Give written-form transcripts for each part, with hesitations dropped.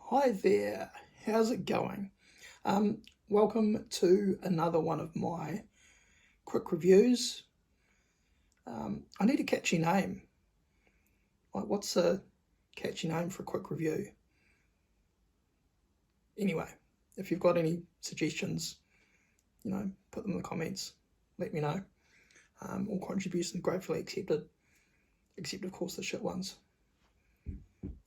Hi there, how's it going? Welcome to another one of my quick reviews. I need a catchy name. What's a catchy name for a quick review? Anyway, if you've got any suggestions, put them in the comments, let me know. All contributions gratefully accepted, except of course the shit ones.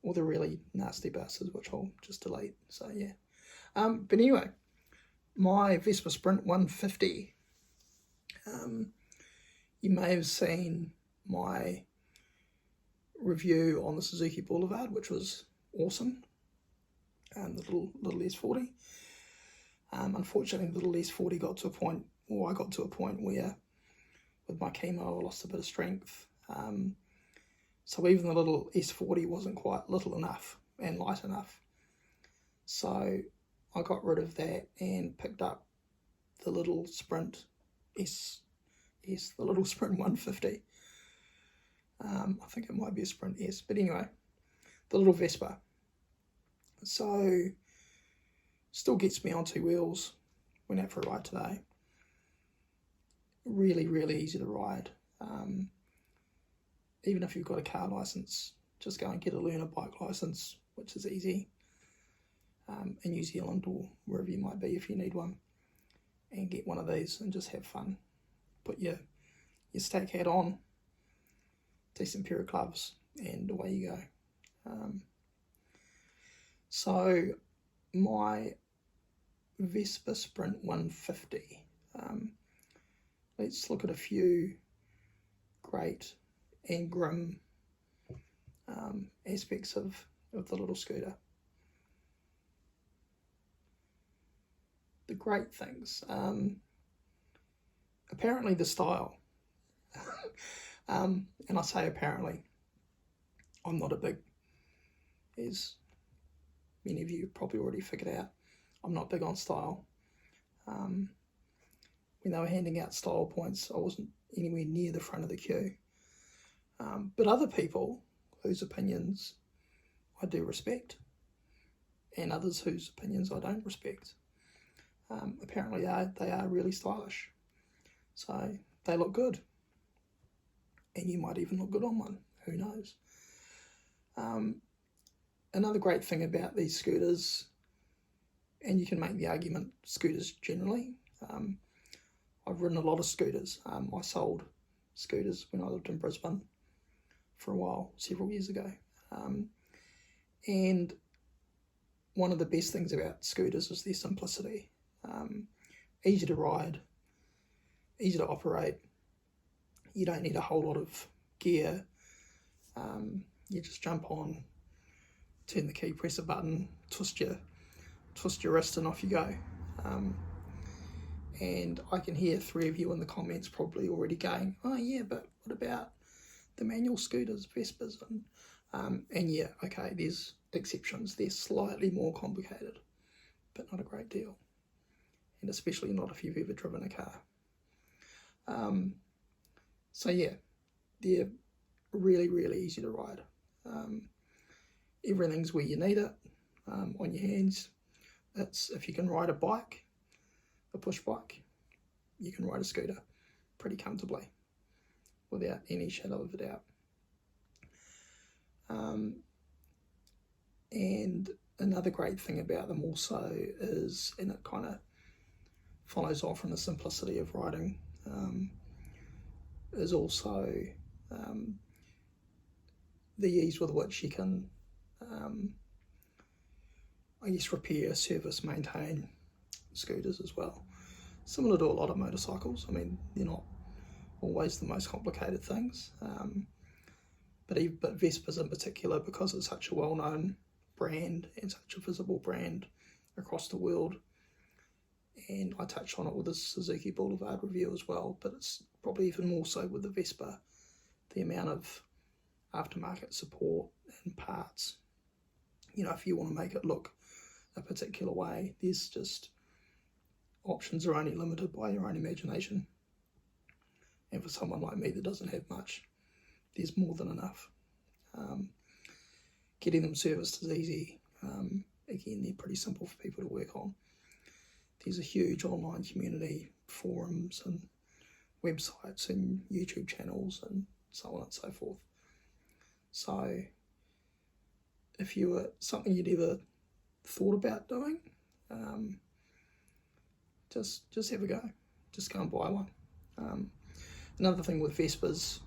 Or the really nasty bastards, which I'll just delete, so yeah. But anyway, my Vespa Sprint 150. You may have seen my review on the Suzuki Boulevard, which was awesome. The little S40. Unfortunately, the little S40 got to a point, or I got to a point where, with my chemo, I lost a bit of strength. So even the little S40 wasn't quite little enough and light enough. So I got rid of that and picked up the little Sprint the little Sprint 150. I think it might be a Sprint S, but anyway, the little Vespa. So still gets me on two wheels. Went out for a ride today. Really, really easy to ride. Even if you've got a car license, just go and get a learner bike license, which is easy, in New Zealand or wherever you might be if you need one, and get one of these and just have fun. Put your stack hat on, decent pair of gloves, and away you go. So my Vespa Sprint 150. Let's look at a few great and grim aspects of the little scooter. The great things. Apparently the style. And I say apparently, I'm not a big, as many of you probably already figured out, I'm not big on style. When they were handing out style points, I wasn't anywhere near the front of the queue. But other people whose opinions I do respect, and others whose opinions I don't respect, apparently they are really stylish. So they look good. And you might even look good on one, who knows. Another great thing about these scooters, and you can make the argument, scooters generally, I've ridden a lot of scooters. I sold scooters when I lived in Brisbane for a while, several years ago. And one of the best things about scooters is their simplicity. Easy to ride, easy to operate. You don't need a whole lot of gear. You just jump on, turn the key, press a button, twist your wrist, and off you go. And I can hear three of you in the comments probably already going, oh yeah, but what about the manual scooters, Vespas? And yeah, okay, there's exceptions. They're slightly more complicated, but not a great deal. And especially not if you've ever driven a car. So yeah, they're really, really easy to ride. Everything's where you need it, on your hands. It's, if you can ride a bike, a push bike, you can ride a scooter pretty comfortably without any shadow of a doubt. And another great thing about them also is, and it kind of follows on from the simplicity of riding, is also the ease with which you can, repair, service, maintain scooters as well. Similar to a lot of motorcycles. I mean, they're not always the most complicated things, but Vespas in particular, because it's such a well-known brand and such a visible brand across the world. And I touched on it with the Suzuki Boulevard review as well, but it's probably even more so with the Vespa. The amount of aftermarket support and parts, if you want to make it look a particular way, there's just, options are only limited by your own imagination. And for someone like me that doesn't have much, there's more than enough. Getting them serviced is easy. again, they're pretty simple for people to work on. There's a huge online community, forums and websites and YouTube channels and so on and so forth. So if you were something you'd ever thought about doing, just have a go. Just go and buy one. Another thing with Vespas,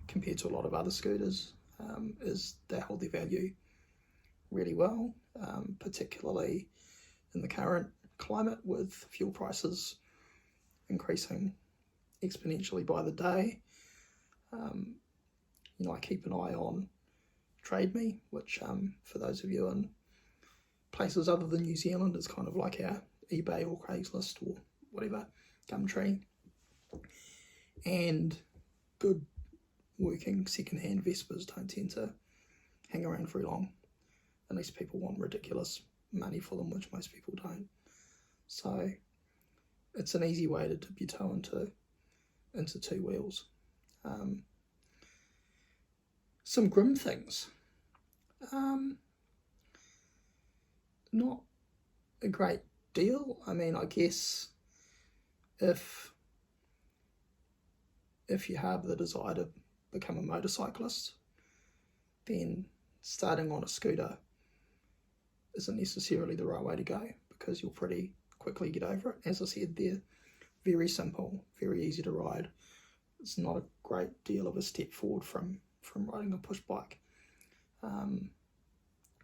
compared to a lot of other scooters, is they hold their value really well, particularly in the current climate with fuel prices increasing exponentially by the day. I keep an eye on Trade Me, which for those of you in places other than New Zealand is kind of like our eBay or Craigslist or whatever, Gumtree. And good working second-hand Vespas don't tend to hang around very long, unless people want ridiculous money for them, which most people don't. So it's an easy way to dip your toe into two wheels. Some grim things. Not a great deal. I mean, I guess if you have the desire to become a motorcyclist, then starting on a scooter isn't necessarily the right way to go, because you'll pretty quickly get over it. As I said, they're very simple, very easy to ride. It's not a great deal of a step forward from riding a push bike.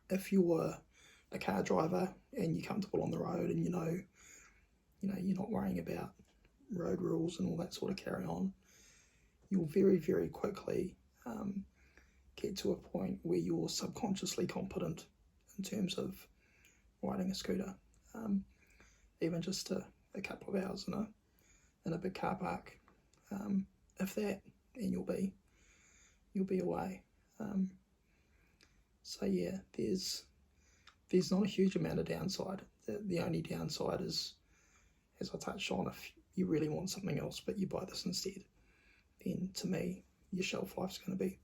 If you're a car driver and you're comfortable on the road and you know you're not worrying about road rules and all that sort of carry on, you'll very, very quickly get to a point where you're subconsciously competent in terms of riding a scooter. Even just a couple of hours in a big car park, if that, and you'll be away. So yeah, there's not a huge amount of downside. The only downside is, as I touched on, if you really want something else but you buy this instead, then to me your shelf life's going to be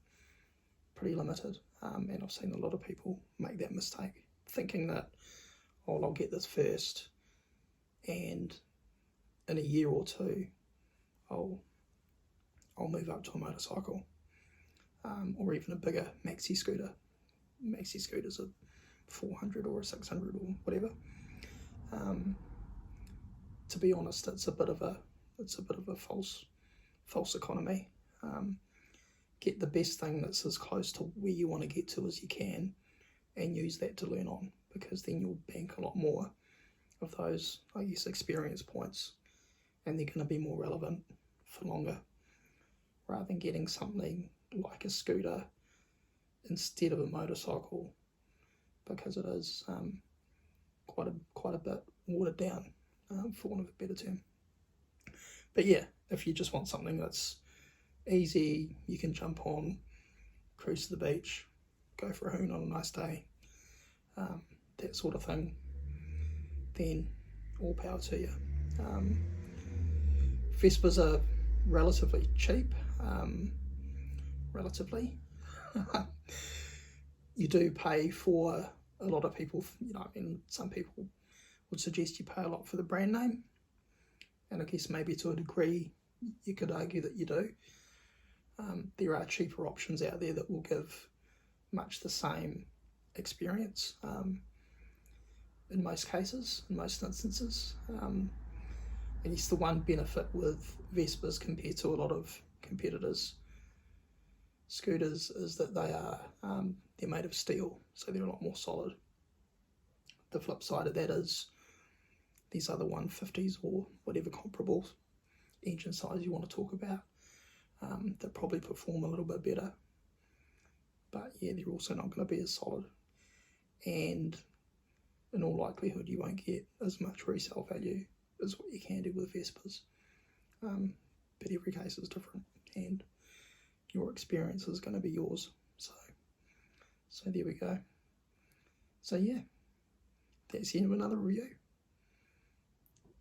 pretty limited. And I've seen a lot of people make that mistake, thinking that, I'll get this first, and in a year or two I'll move up to a motorcycle, or even a bigger maxi scooter. Maxi scooters are 400 or 600 or whatever. To be honest, it's a bit of a false economy. Get the best thing that's as close to where you want to get to as you can, and use that to learn on, because then you'll bank a lot more of those, I guess, experience points, and they're going to be more relevant for longer, rather than getting something like a scooter instead of a motorcycle, because it is quite a bit watered down, for want of a better term. But yeah, if you just want something that's easy, you can jump on, cruise to the beach, go for a hoon on a nice day, that sort of thing, then all power to you. Vespas are relatively cheap, relatively. You do pay for a lot of people, some people would suggest you pay a lot for the brand name, and I guess maybe to a degree you could argue that you do. There are cheaper options out there that will give much the same experience, in most cases, in most instances. I guess the one benefit with Vespas compared to a lot of competitors' scooters is that they're made of steel, so they're a lot more solid. The flip side of that is these other 150s or whatever comparable engine size you want to talk about, that probably perform a little bit better, but yeah, they're also not going to be as solid, and in all likelihood you won't get as much resale value as what you can do with Vespas. But every case is different, and your experience is going to be yours. So there we go. So yeah, that's the end of another review.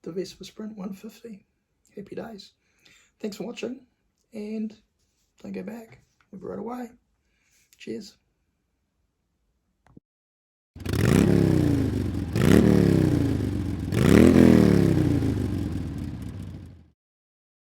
The Vespa Sprint 150. Happy days. Thanks for watching, and don't go back. We've rode away. Cheers.